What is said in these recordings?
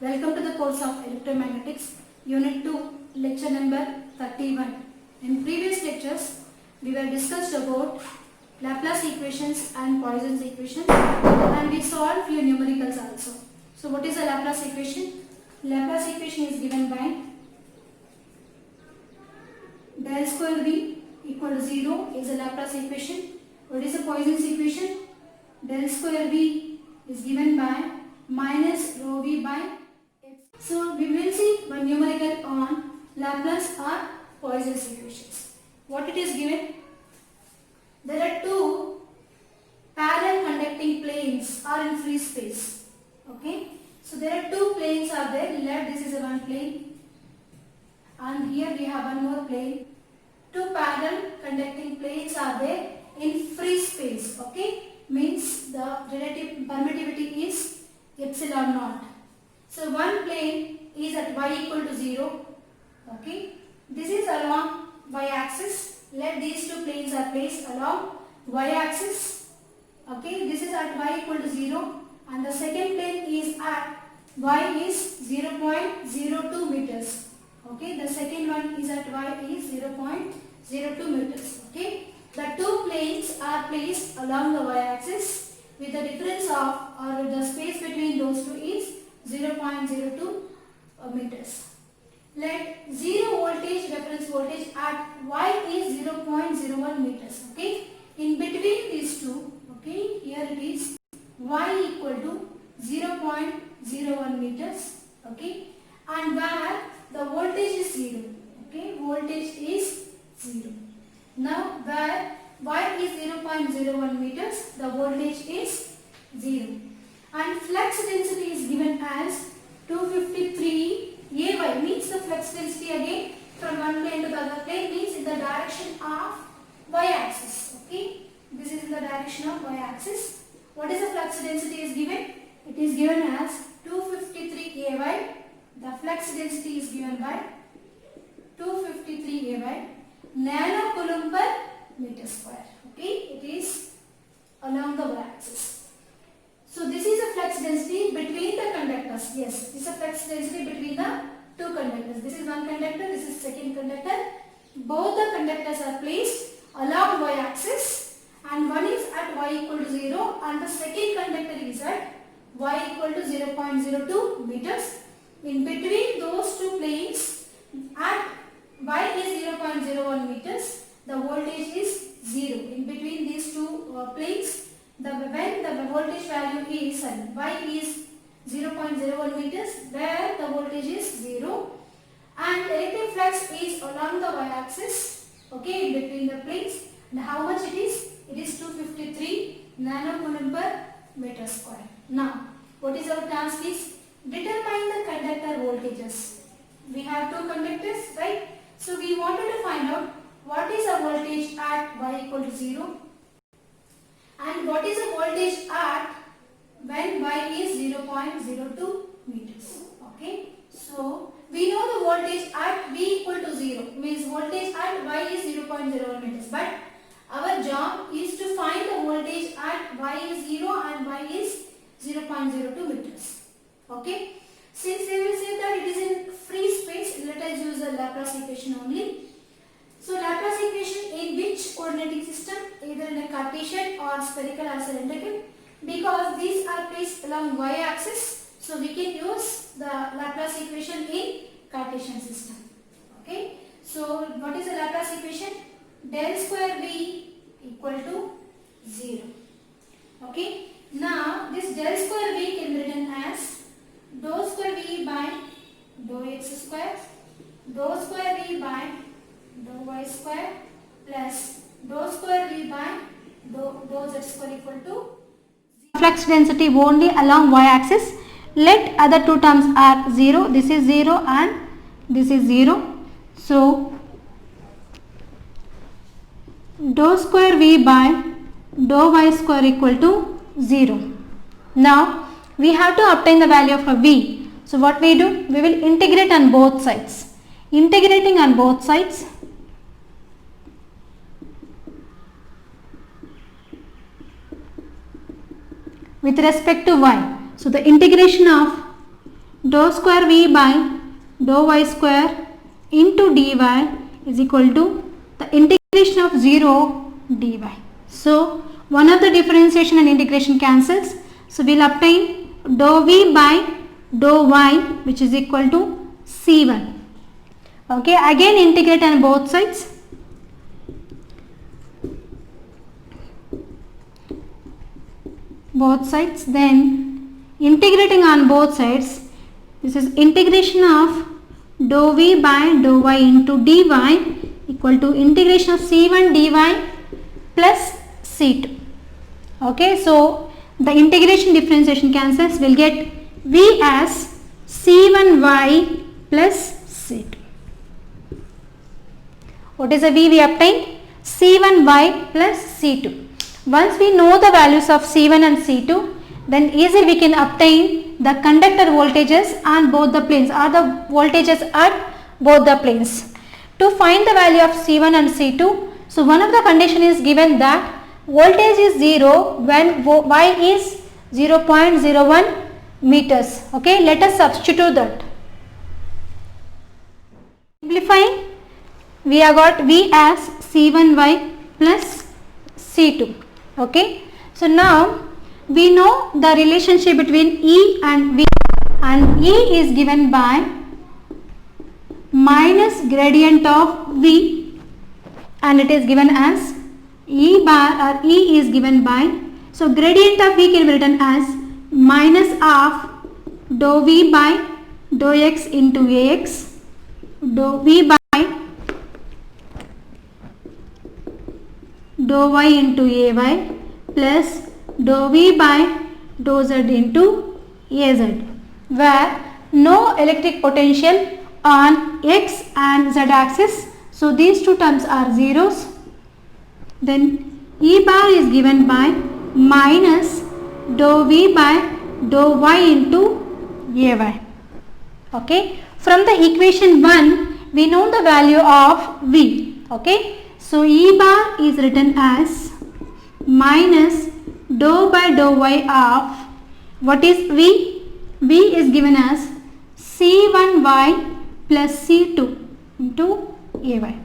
Welcome to the course of Electromagnetics, Unit 2, Lecture number 31. In previous lectures, we were discussed about Laplace equations and Poisson's equations, and we solved few numericals also. So what is a Laplace equation? Laplace equation is given by del square V equal to 0 is a Laplace equation. What is a Poisson's equation? Del square V is given by minus rho V by x. So we will see one numerical on Laplace or Poisson's equations. What it is given? There are two parallel conducting planes are in free space. Okay. So there are two planes are there. Let this is a one plane, and here we have one more plane. Two parallel conducting planes are there in free space. Okay. Means the relative permittivity is epsilon naught. So one plane is at y equal to 0. Okay. This is along y axis. Let these two planes are placed along y axis. Okay. This is at y equal to 0, and the second plane is at y is 0.02 meters. Okay. The second one is at y is 0.02 meters. Okay. The two planes are placed along the y-axis with the difference of or the space between those two is 0.02 meters. Let zero voltage reference voltage at y is 0.01 meters. Okay. In between these two, okay, here it is y equal to 0.01 meters. Okay, and where the voltage is 0. Okay, voltage is 0. Now where y is 0.01 meters, the voltage is 0. And flux density is given as 253 AY, means the flux density again from one plane to the other plane, means in the direction of y axis. Okay, this is in the direction of y axis. What is the flux density is given? It is given as 253 AY. The flux density is given by 253 AY. Nanocoulomb per meter square. Okay, it is along the y-axis. So this is a flux density between the conductors. Yes, this is a flux density between the two conductors. This is one conductor, this is second conductor. Both the conductors are placed along y-axis, and one is at y equal to 0, and the second conductor is at y equal to 0.02 meters. In between those two planes at y is 0.01 meters, the voltage is 0. In between these two planes, when the voltage value is y is 0.01 meters, where the voltage is 0, and electric flux is along the y-axis, okay, in between the planes. And how much it is? It is 253 nanocoulomb per meter square. Now, what is our task is determine the conductor voltages. We have two conductors, right? So we wanted to find out what is a voltage at y equal to 0 and what is a voltage at when y is 0.02 meters. Okay. So we know the voltage at v equal to 0, means voltage at y is 0.01 meters, but our job is to find the voltage at y is 0 and y is 0.02 meters. Okay. Since they will say that it is in free space, let us use the Laplace equation only. So Laplace equation in which coordinating system? Either in a Cartesian or spherical or cylindrical, because these are placed along y-axis. So we can use the Laplace equation in Cartesian system. Okay. So what is the Laplace equation? Del square V equal to 0. Okay. Now this del square V can be written as dou square V by dou x square, dou square V by dou y square plus dou square V by dou z square equal to flux density only along y-axis. Let other two terms are 0. This is 0 and this is 0. So dou square V by dou y square equal to 0. Now we have to obtain the value of a v. So what we do? We will integrate on both sides. Integrating on both sides, with respect to y. So the integration of dou square v by dou y square into dy is equal to the integration of 0 dy. So one of the differentiation and integration cancels. So we will obtain dou v by dou y, which is equal to c1. Okay, again integrate on both sides. Then integrating on both sides, this is integration of dou v by dou y into dy equal to integration of c1 dy plus c2. Okay, so the integration differentiation cancels, will get v as c1y plus c2. What is the v we obtained? c1y plus c2. Once we know the values of c1 and c2, then easily we can obtain the conductor voltages on both the planes, or the voltages at both the planes. To find the value of c1 and c2, so one of the condition is given that voltage is 0 when y is 0.01 meters. Okay, let us substitute that. Simplifying, we have got v as c1y plus c2. Okay, so now we know the relationship between E and V, and E is given by minus gradient of V, and it is given as E bar, or E is given by, so gradient of V can be written as minus of dou V by dou x into Ax, dou V by dou y into Ay plus dou V by dou z into Az, where no electric potential on x and z axis, so these two terms are zeros. Then E bar is given by minus dou V by dou y into Ay. Okay, from the equation 1 we know the value of V. Okay, so E bar is written as minus dou by dou y of, what is V? V is given as C1y plus C2 into Ay.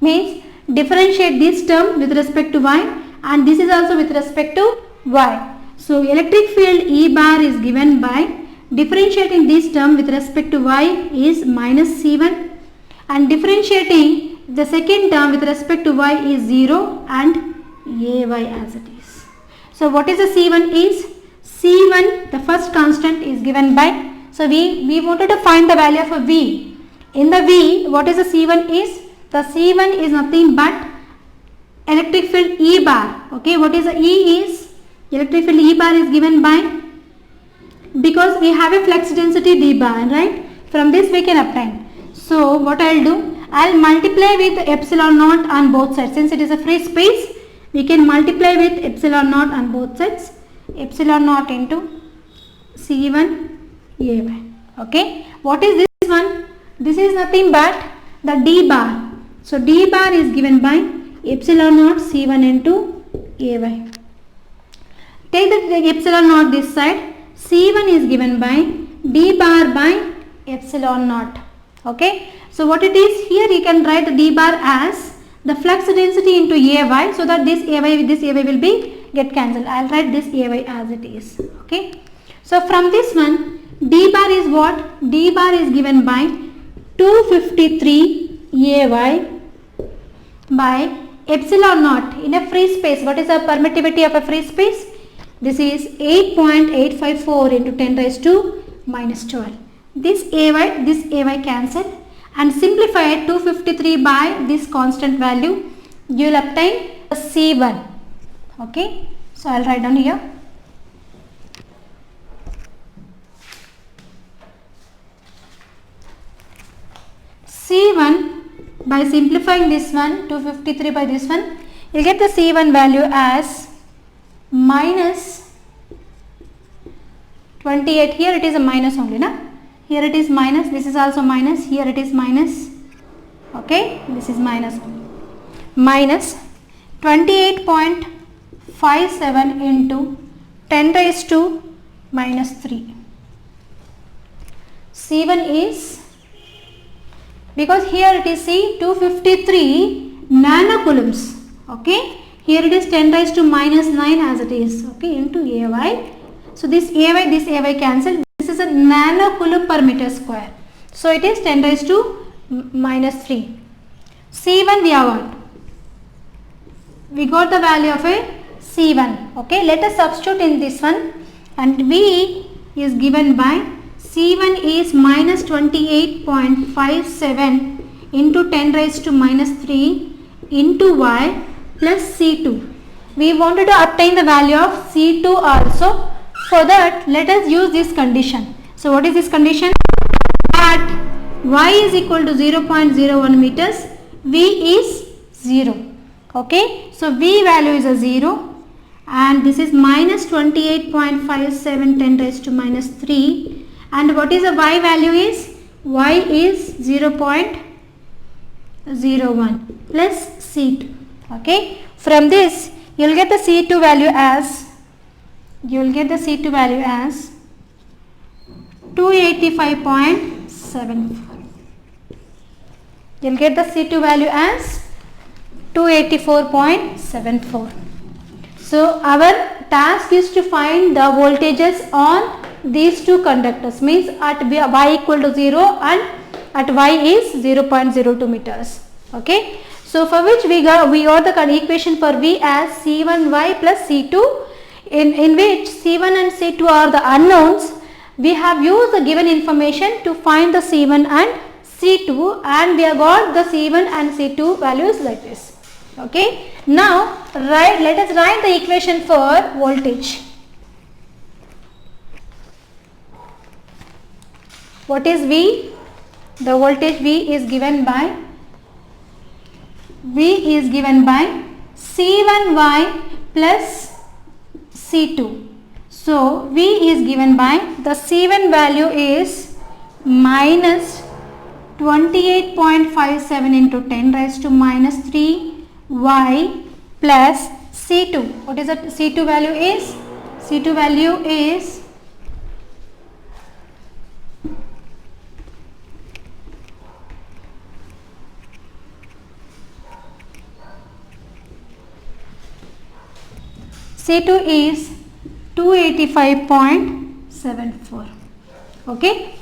Means differentiate this term with respect to y, and this is also with respect to y. So electric field E bar is given by differentiating this term with respect to y is minus C1, and differentiating the second term with respect to y is 0 and Ay as it is. So what is the C1 is? C1, the first constant, is given by, so we wanted to find the value of a V. In the V, what is the C1 is? The C1 is nothing but electric field E bar. Okay, what is the E is? Electric field E bar is given by, because we have a flux density D bar, right? From this we can obtain. So what I will do, I will multiply with epsilon naught on both sides. Since it is a free space, we can multiply with epsilon naught on both sides. Epsilon naught into C1 Ay. Okay, what is this one? This is nothing but the D bar. So D bar is given by epsilon naught C1 into Ay. Take the epsilon naught this side. C1 is given by D bar by epsilon naught. Okay, so what it is here, you can write the D bar as the flux density into Ay, so that this Ay will be get cancelled. I will write this Ay as it is. Okay, so from this one, D bar is what? D bar is given by 253 Ay by epsilon naught in a free space. What is the permittivity of a free space? This is 8.854 into 10 raised to minus 12. This Ay cancel, and simplify 253 by this constant value, you will obtain C1. Okay, so I will write down here. C1, by simplifying this one, 253 by this one, you will get the C1 value as minus 28. Here it is a minus only, na? Here it is minus, this is also minus, here it is minus. Okay, this is minus only. Minus 28.57 into 10 raised to minus 3. C1 is, because here it is C 253 nanocoulombs, okay, here it is 10 raised to minus 9 as it is, okay, into AY. So this AY cancel. This is a nanocoulomb per meter square, so it is 10 raised to minus 3. C1 we have what? We got the value of a C1, okay. Let us substitute in this one, and V is given by C1 is minus 28.57 into 10 raised to minus 3 into Y plus C2. We wanted to obtain the value of C2 also. For that, let us use this condition. So what is this condition? At Y is equal to 0.01 meters, V is 0. Okay, so V value is a 0, and this is minus 28.57 10 raised to minus 3, and what is the Y value is? Y is 0.01 plus C2. Okay, from this you will get the C2 value as 285.74. You will get the C2 value as 284.74. So our task is to find the voltages on these two conductors, means at Y equal to 0 and at Y is 0.02 meters. Okay, so for which we got the equation for V as C1Y plus C2, in which C1 and C2 are the unknowns. We have used the given information to find the C1 and C2, and we have got the C1 and C2 values like this. Okay, now let us write the equation for voltage. What is V? The voltage V is given by C1Y plus C2. So V is given by, the C1 value is minus 28.57 into 10 raised to minus 3 Y plus C2. What is the C2 value is? C2 value is C2 is 285.74. Okay,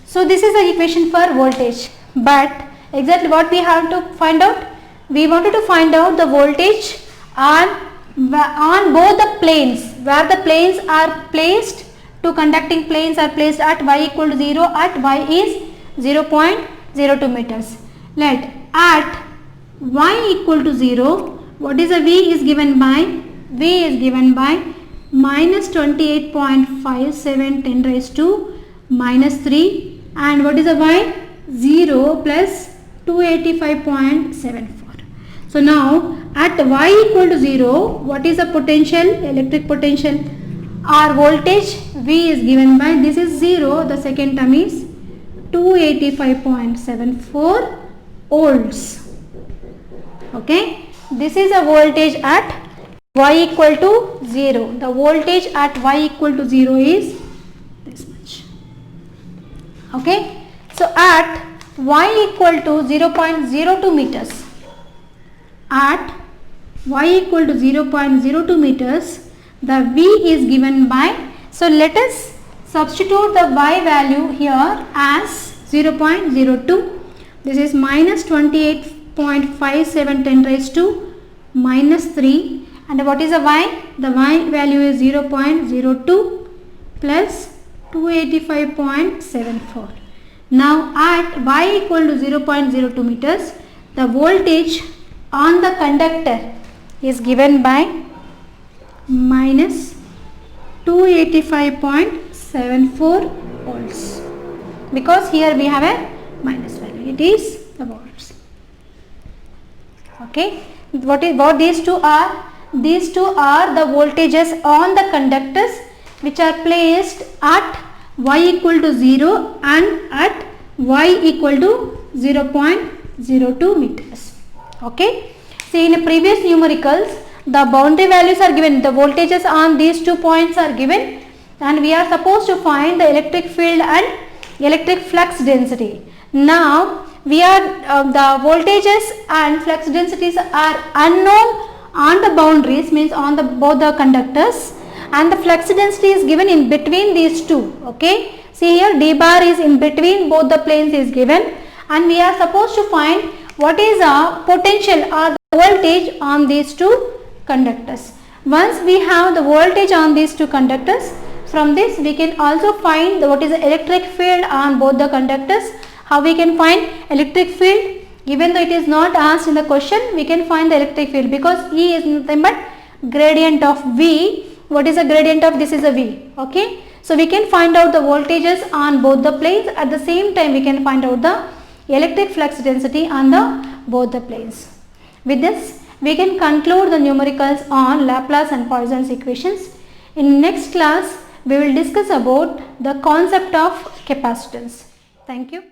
so this is the equation for voltage, but exactly what we have to find out? We wanted to find out the voltage on both the planes, where the planes are placed, two conducting planes are placed at Y equal to 0, at Y is 0.02 meters. Let at Y equal to 0, what is the V is given by? V is given by minus 28.57 10 raised to minus 3, and what is the Y? 0 plus 285.74. So now at Y equal to 0, what is the potential, electric potential? Our voltage V is given by, this is 0, the second term is 285.74 volts. Okay, this is a voltage at Y equal to 0. The voltage at Y equal to 0 is this much. Okay, so at Y equal to 0.02 meters, at Y equal to 0.02 meters, the V is given by, so let us substitute the Y value here as 0.02. This is minus 28.57 10 raised to minus 3, and what is the Y? The Y value is 0.02 plus 285.74. Now at Y equal to 0.02 meters, the voltage on the conductor is given by minus 285.74 volts, because here we have a minus value, it is the volts. Okay, what these two are? These two are the voltages on the conductors which are placed at Y equal to 0 and at Y equal to 0.02 meters. Okay, see, in the previous numericals the boundary values are given, the voltages on these 2 points are given, and we are supposed to find the electric field and electric flux density. Now we are the voltages and flux densities are unknown on the boundaries, means on the both the conductors, and the flux density is given in between these two. Okay, see here d bar is in between both the planes is given, and we are supposed to find what is a potential or the voltage on these two conductors. Once we have the voltage on these two conductors, from this we can also find what is the electric field on both the conductors. How we can find electric field? Even though it is not asked in the question, we can find the electric field because E is nothing but gradient of V. What is the gradient of this is a V. Okay, so we can find out the voltages on both the planes. At the same time we can find out the electric flux density on the both the planes. With this we can conclude the numericals on Laplace and Poisson's equations. In next class we will discuss about the concept of capacitance. Thank you.